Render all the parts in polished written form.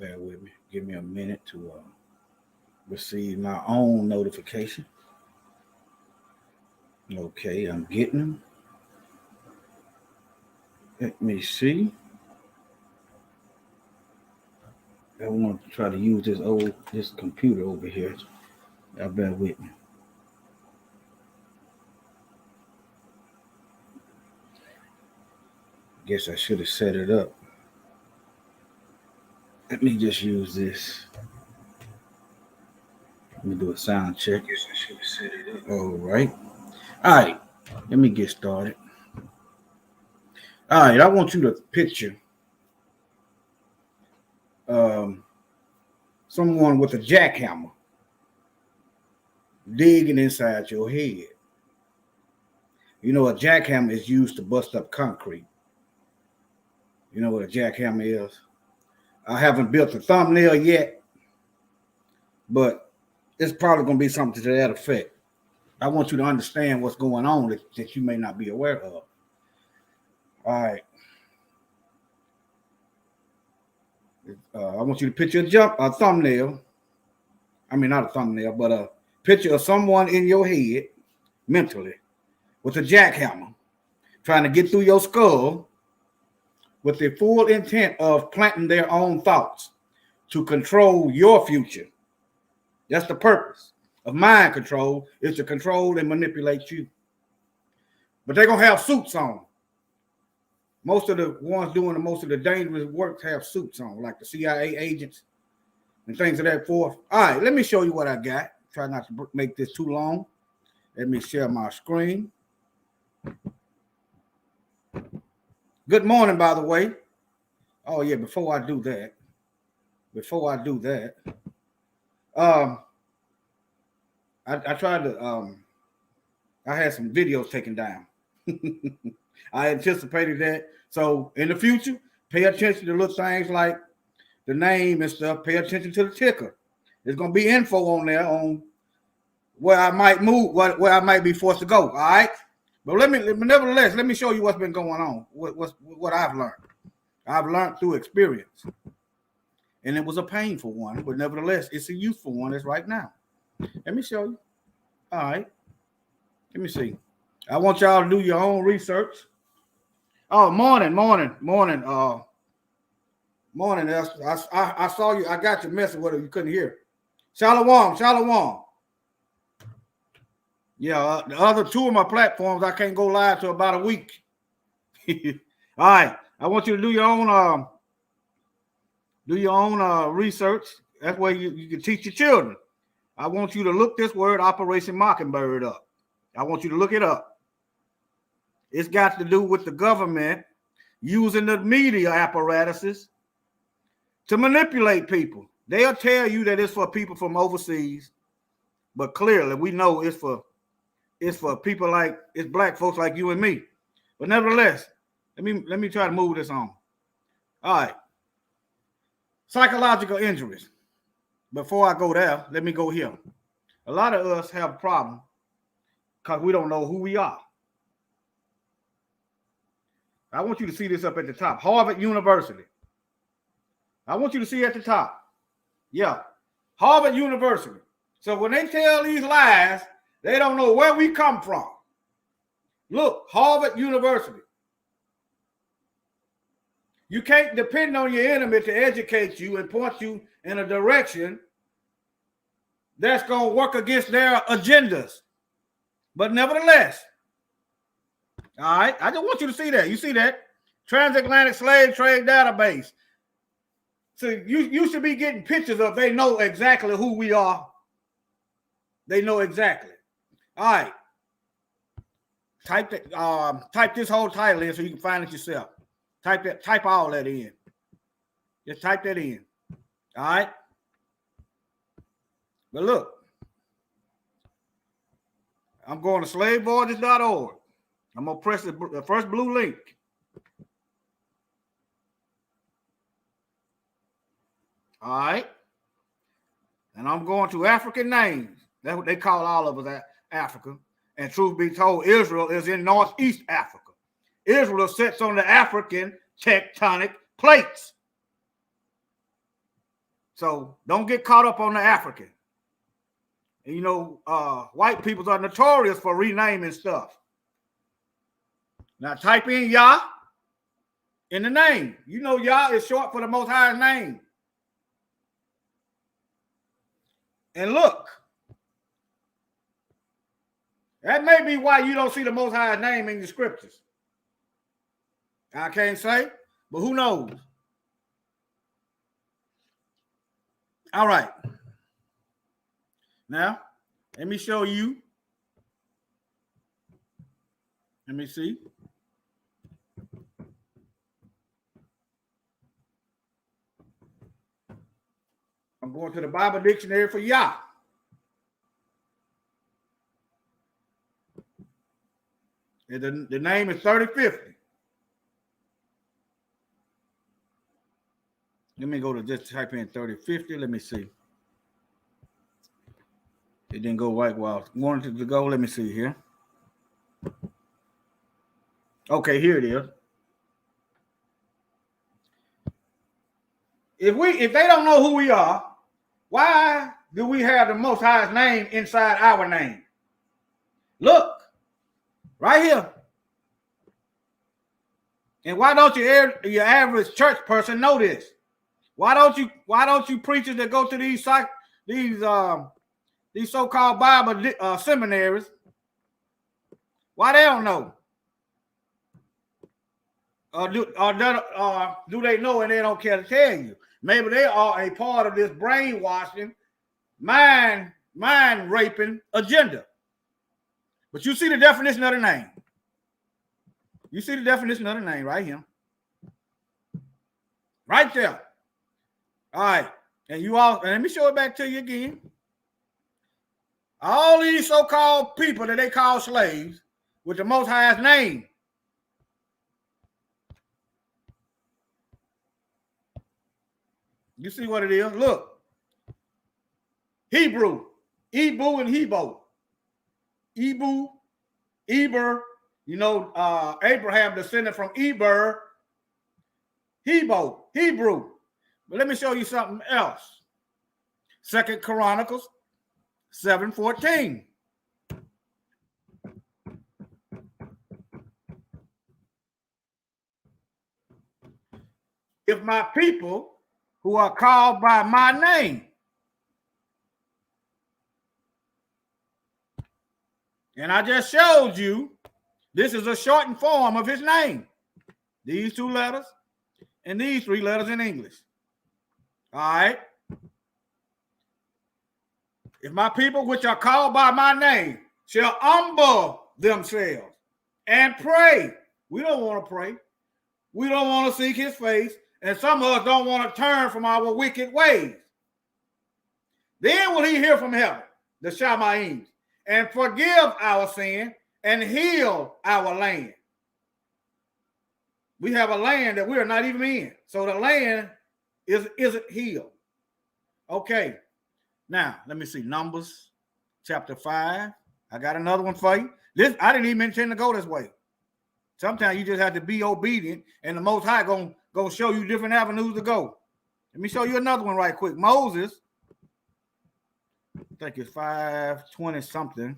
Bear with me. Give me a minute to receive my own notification. Okay, I'm getting them. Let me see. I want to try to use this computer over here. Y'all bear with me. Guess I should have set it up. Let me just use this. Let me do a sound check. Guess I should have set it up. All right. All right. Let me get started. All right. I want you to picture someone with a jackhammer digging inside your head. You know, a jackhammer is used to bust up concrete. You know what a jackhammer is? I haven't built a thumbnail yet, but it's probably going to be something to that effect. I want you to understand what's going on that you may not be aware of. All right. I want you to picture a thumbnail. I mean, not a thumbnail, but a picture of someone in your head mentally with a jackhammer trying to get through your skull with the full intent of planting their own thoughts to control your future. That's the purpose of mind control, is to control and manipulate you. But they're going to have suits on. Most of the ones doing most of the dangerous work have suits on, like the CIA agents and things of that forth. All right, let me show you what I got. Try not to make this too long. Let me share my screen. Good morning, by the way. Oh, yeah, before I do that, I tried to, I had some videos taken down. I anticipated that. So in the future, pay attention to little things like the name and stuff. Pay attention to the ticker. There's going to be info on there on where I might move, where I might be forced to go. All right. But nevertheless, let me show you what's been going on. What I've learned. I've learned through experience. And it was a painful one, but nevertheless, it's a useful one. It's right now. Let me show you. All right. Let me see. I want y'all to do your own research. Oh, morning. I saw you. I got your message, whether you couldn't hear. Shalom. Yeah, the other two of my platforms, I can't go live till about a week. All right. I want you to do your own research. That's where you can teach your children. I want you to look this word Operation Mockingbird up. I want you to look it up. It's got to do with the government using the media apparatuses to manipulate people. They'll tell you that it's for people from overseas, but clearly we know it's for people like, it's black folks like you and me. But nevertheless, let me try to move this on. All right. Psychological injuries. Before I go there, let me go here. A lot of us have a problem because we don't know who we are. I want you to see this up at the top. Harvard University. I want you to see at the top. Yeah. Harvard University. So when they tell these lies, they don't know where we come from. Look, Harvard University. You can't depend on your enemy to educate you and point you in a direction that's going to work against their agendas. But nevertheless, all right, I just want you to see that. You see that? Transatlantic Slave Trade Database. So you should be getting pictures of, they know exactly who we are. They know exactly. All right. Type this whole title in so you can find it yourself. Type all that in. Just type that in. All right. But look, I'm going to slavevoyages.org. I'm going to press the first blue link. All right. And I'm going to African names. That's what they call all of us Africa. And truth be told, Israel is in Northeast Africa. Israel sits on the African tectonic plates. So don't get caught up on the African. And, you know, white people are notorious for renaming stuff. Now type in Yah in the name. You know Yah is short for the Most High's name. And look, that may be why you don't see the Most High's name in the scriptures. I can't say, but who knows? All right. Now, let me show you. Let me see. I'm going to the Bible dictionary for Yah. And the name is 3050. Let me go to just type in 3050. Let me see. It didn't go right while I wanted it to go. Let me see here. Okay, here it is. If they don't know who we are, why do we have the Most High's name inside our name? Look, right here. And why don't your average church person know this? Why don't you preachers that go to these so-called Bible seminaries? Why they don't know? Do they know and they don't care to tell you? Maybe they are a part of this brainwashing, mind raping agenda. But you see the definition of the name. You see the definition of the name right here. Right there. All right. And let me show it back to you again. All these so-called people that they call slaves with the Most High's name. You see what it is? Look. Hebrew. Ebu and Hebo. Ebu, Eber. You know, Abraham descended from Eber. Hebo, Hebrew. But let me show you something else. 2 Chronicles 7:14. If my people who are called by my name. And I just showed you, this is a shortened form of his name. These 2 letters and these 3 letters in English. All right. If my people which are called by my name shall humble themselves and pray. We don't want to pray. We don't want to seek his face. And some of us don't want to turn from our wicked ways. Then will he hear from heaven, the Shamaim, and forgive our sin and heal our land. We have a land that we are not even in. So the land isn't healed. Okay. Now, let me see. Numbers chapter 5. I got another one for you. I didn't even intend to go this way. Sometimes you just have to be obedient, and the Most High gonna show you different avenues to go. Let me show you another one right quick. Moses, I think it's 5:20 something.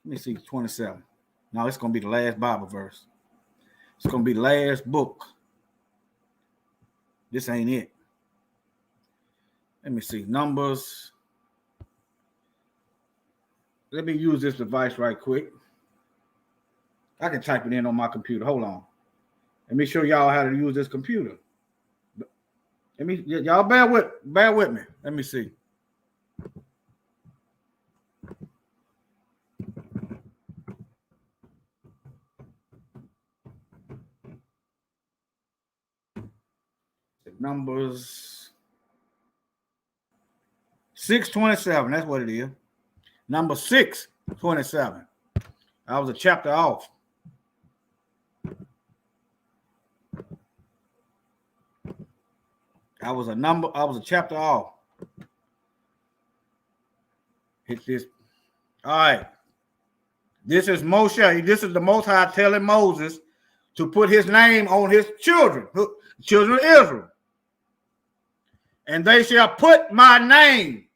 Let me see, 27. No, it's gonna be the last Bible verse. It's gonna be the last book. This ain't it. Let me see. Numbers. Let me use this device right quick. I can type it in on my computer. Hold on. Let me show y'all how to use this computer. Y'all bear with me. Let me see. Numbers 6:27. That's what it is. Number 6:27. I was a chapter off. I was a chapter off. Hit this. All right. This is Moshe. This is the Most High telling Moses to put his name on his children of Israel. And they shall put my name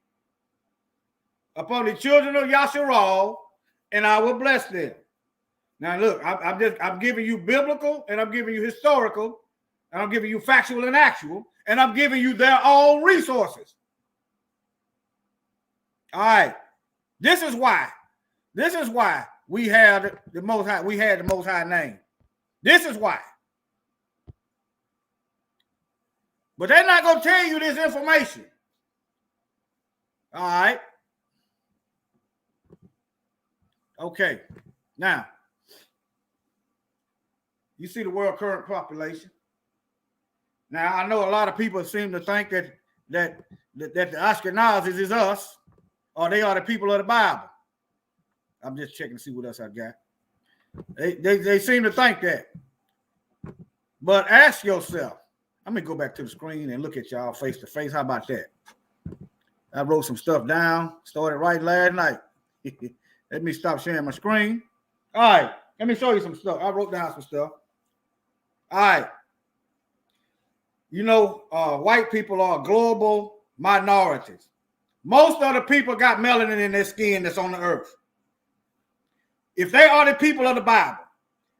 upon the children of Yasharal, and I will bless them. Now look, I'm giving you biblical, and I'm giving you historical, and I'm giving you factual and actual, and I'm giving you their own resources. All right. This is why we had the Most High. We had the Most High name. This is why. But they're not going to tell you this information. All right. Okay. Now, you see the world current population. Now, I know a lot of people seem to think that the Ashkenazis is us, or they are the people of the Bible. I'm just checking to see what else I got. They seem to think that. But ask yourself. Let me go back to the screen and look at y'all face to face. How about that? I wrote some stuff down. Started writing last night. Let me stop sharing my screen. All right. Let me show you some stuff. I wrote down some stuff. All right. You know, white people are global minorities. Most of the people got melanin in their skin that's on the earth. If they are the people of the Bible,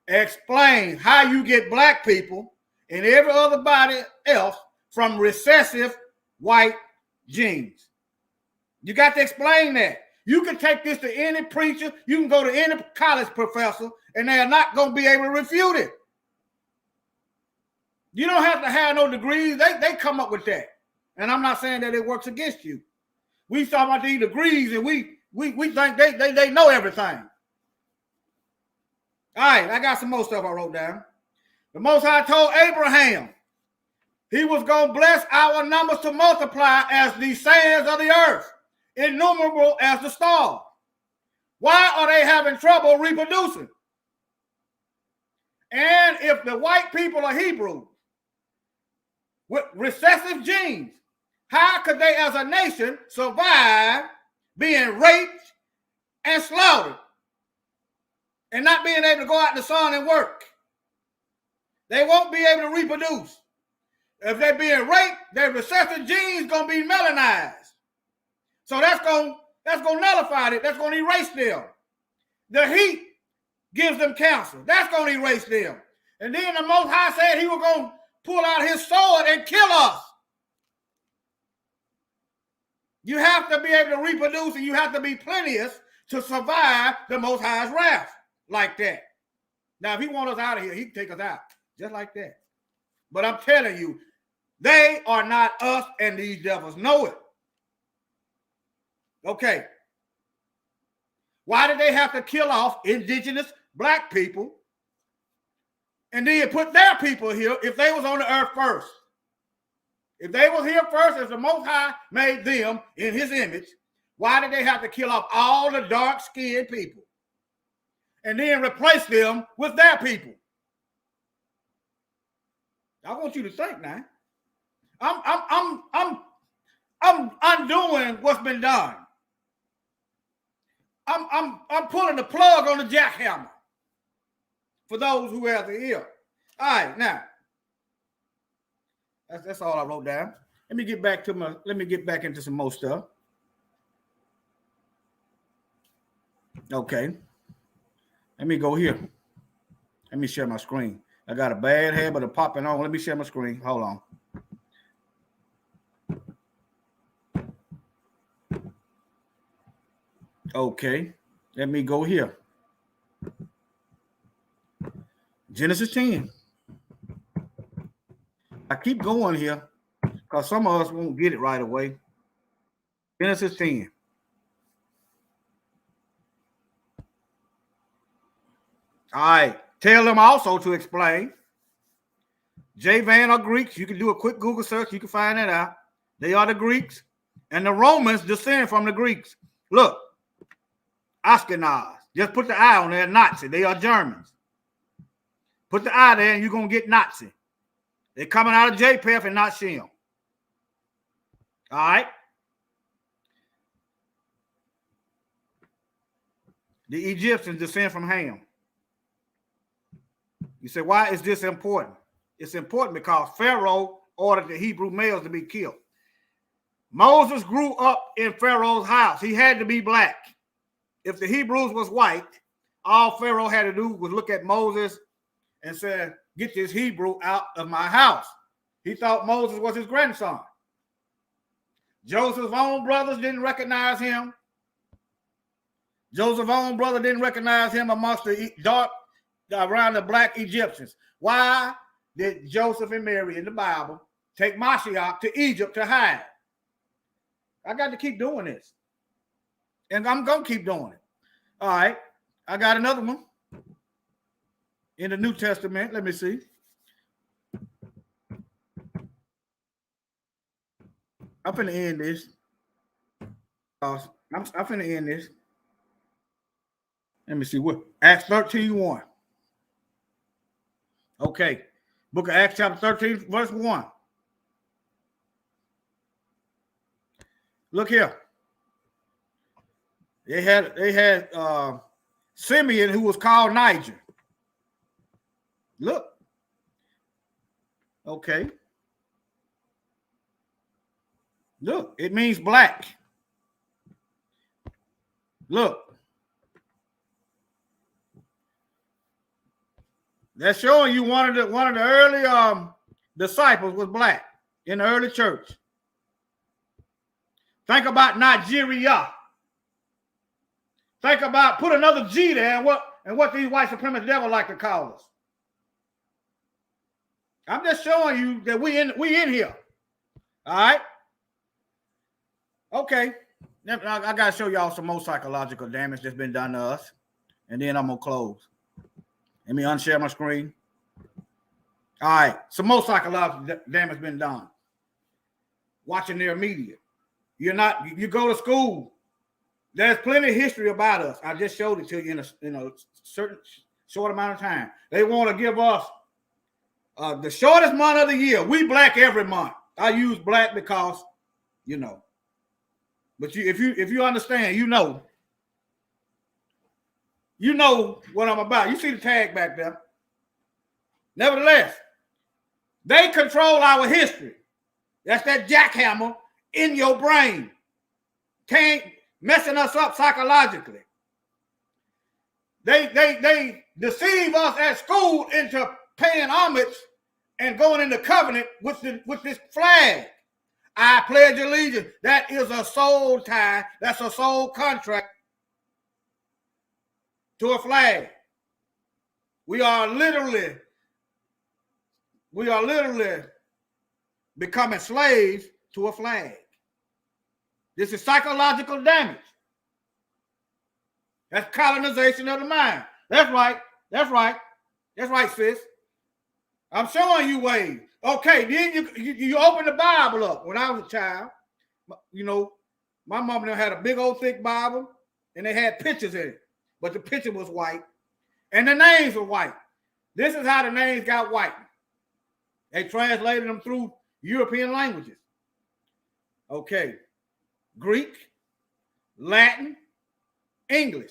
explain how you get black people and every other body else from recessive white genes. You got to explain that. You can take this to any preacher. You can go to any college professor, and they are not going to be able to refute it. You don't have to have no degrees. They come up with that. And I'm not saying that it works against you. We talk about these degrees, and we think they know everything. All right, I got some more stuff I wrote down. The Most High told Abraham he was going to bless our numbers to multiply as the sands of the earth, innumerable as the stars. Why are they having trouble reproducing? And if the white people are Hebrews with recessive genes, how could they as a nation survive being raped and slaughtered and not being able to go out in the sun and work? They won't be able to reproduce. If they're being raped, their recessive genes going to be melanized. So that's going to nullify it. That's going to erase them. The heat gives them cancer. That's going to erase them. And then the Most High said he was going to pull out his sword and kill us. You have to be able to reproduce, and you have to be plenteous to survive the Most High's wrath like that. Now, if he wants us out of here, he can take us out just like that. But I'm telling you, they are not us, and these devils know it. Okay. Why did they have to kill off indigenous black people and then put their people here if they was on the earth first? If they was here first, as the Most High made them in his image, why did they have to kill off all the dark-skinned people and then replace them with their people? I want you to think now. I'm undoing what's been done. I'm pulling the plug on the jackhammer for those who have the ear. All right, now that's all I wrote down. Let me get back into some more stuff. Okay. Let me go here. Let me share my screen. I got a bad habit of popping on. Let me share my screen. Hold on. Okay. Let me go here. Genesis 10. I keep going here because some of us won't get it right away. Genesis 10. All right. Tell them also to explain. Javan are Greeks. You can do a quick Google search. You can find that out. They are the Greeks. And the Romans descend from the Greeks. Look. Ashkenaz. Just put the I on there. Nazi. They are Germans. Put the I there and you're going to get Nazi. They're coming out of Japheth and not Shem. All right. The Egyptians descend from Ham. You say, why is this important? It's important because Pharaoh ordered the Hebrew males to be killed. Moses grew up in Pharaoh's house. He had to be black. If the Hebrews was white, all Pharaoh had to do was look at Moses and say, get this Hebrew out of my house. He thought Moses was his grandson. Joseph's own brothers didn't recognize him. Joseph's own brother didn't recognize him amongst the dark, around the black Egyptians. Why did Joseph and Mary in the Bible take Mashiach to Egypt to hide? I got to keep doing this. And I'm going to keep doing it. All right. I got another one in the New Testament. Let me see. I'm finna end this. I'm finna end this. Let me see what Acts 13:1. Okay. Book of Acts chapter 13, verse 1. Look here. They had Simeon, who was called Niger. Look. Okay. Look, it means black. Look. That's showing you one of the early disciples was black in the early church. Think about Nigeria. Think about, put another G there and what these white supremacist devils like to call us. I'm just showing you that we in here. All right. Okay. I got to show y'all some more psychological damage that's been done to us. And then I'm going to close. Let me unshare my screen. All right. Some more psychological damage been done. Watching their media. You go to school. There's plenty of history about us. I just showed it to you in a certain short amount of time. They want to give us the shortest month of the year. We black every month. I use black because, you know. But if you understand, you know what I'm about. You see the tag back there. Nevertheless, they control our history. That's that jackhammer in your brain. Messing us up psychologically. They deceive us at school into paying homage and going into covenant with this flag. I pledge allegiance. That is a soul tie. That's a soul contract to a flag. We are literally becoming slaves to a flag. This is psychological damage. That's colonization of the mind. That's right. That's right. That's right, sis. I'm showing you ways. Okay, then you open the Bible up. When I was a child, you know, my mom had a big old thick Bible, and they had pictures in it. But the picture was white, and the names were white. This is how the names got white. They translated them through European languages. Okay. Greek, Latin, English.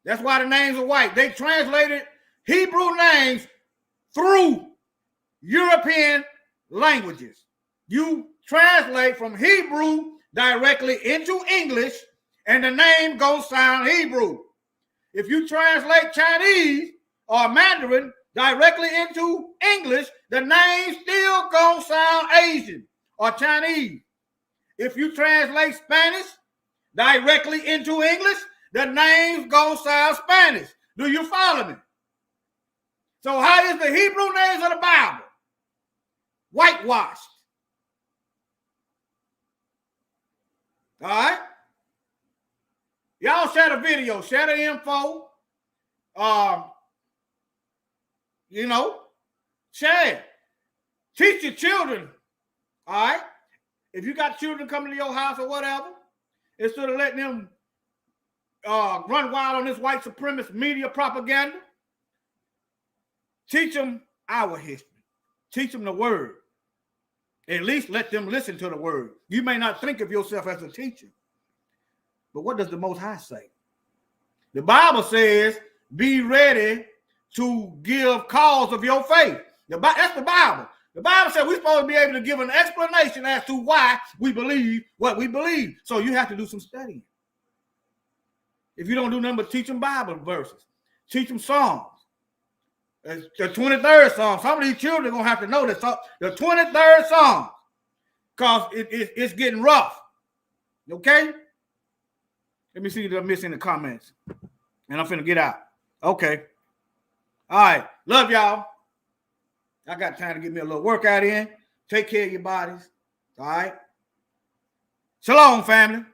That's why the names are white. They translated Hebrew names through European languages. You translate from Hebrew directly into English, and the name gonna sound Hebrew. If you translate Chinese or Mandarin directly into English, the name still gonna sound Asian or Chinese. If you translate Spanish directly into English, the name's gonna sound Spanish. Do you follow me? So how is the Hebrew names of the Bible whitewashed? All right? Y'all share the video, share the info. Share it. Teach your children. All right? If you got children coming to your house or whatever, instead of letting them run wild on this white supremacist media propaganda, teach them our history. Teach them the word. At least let them listen to the word. You may not think of yourself as a teacher, but what does the Most High say? The Bible says, be ready to give cause of your faith. That's the Bible. The Bible said we're supposed to be able to give an explanation as to why we believe what we believe. So you have to do some studying. If you don't do nothing but teach them Bible verses, teach them songs. The 23rd song. Some of these children are going to have to know this. The 23rd song. Because it's getting rough. Okay? Let me see if I'm missing the comments. And I'm finna get out. Okay. All right. Love y'all. I got time to get me a little workout in. Take care of your bodies. All right. Shalom, family.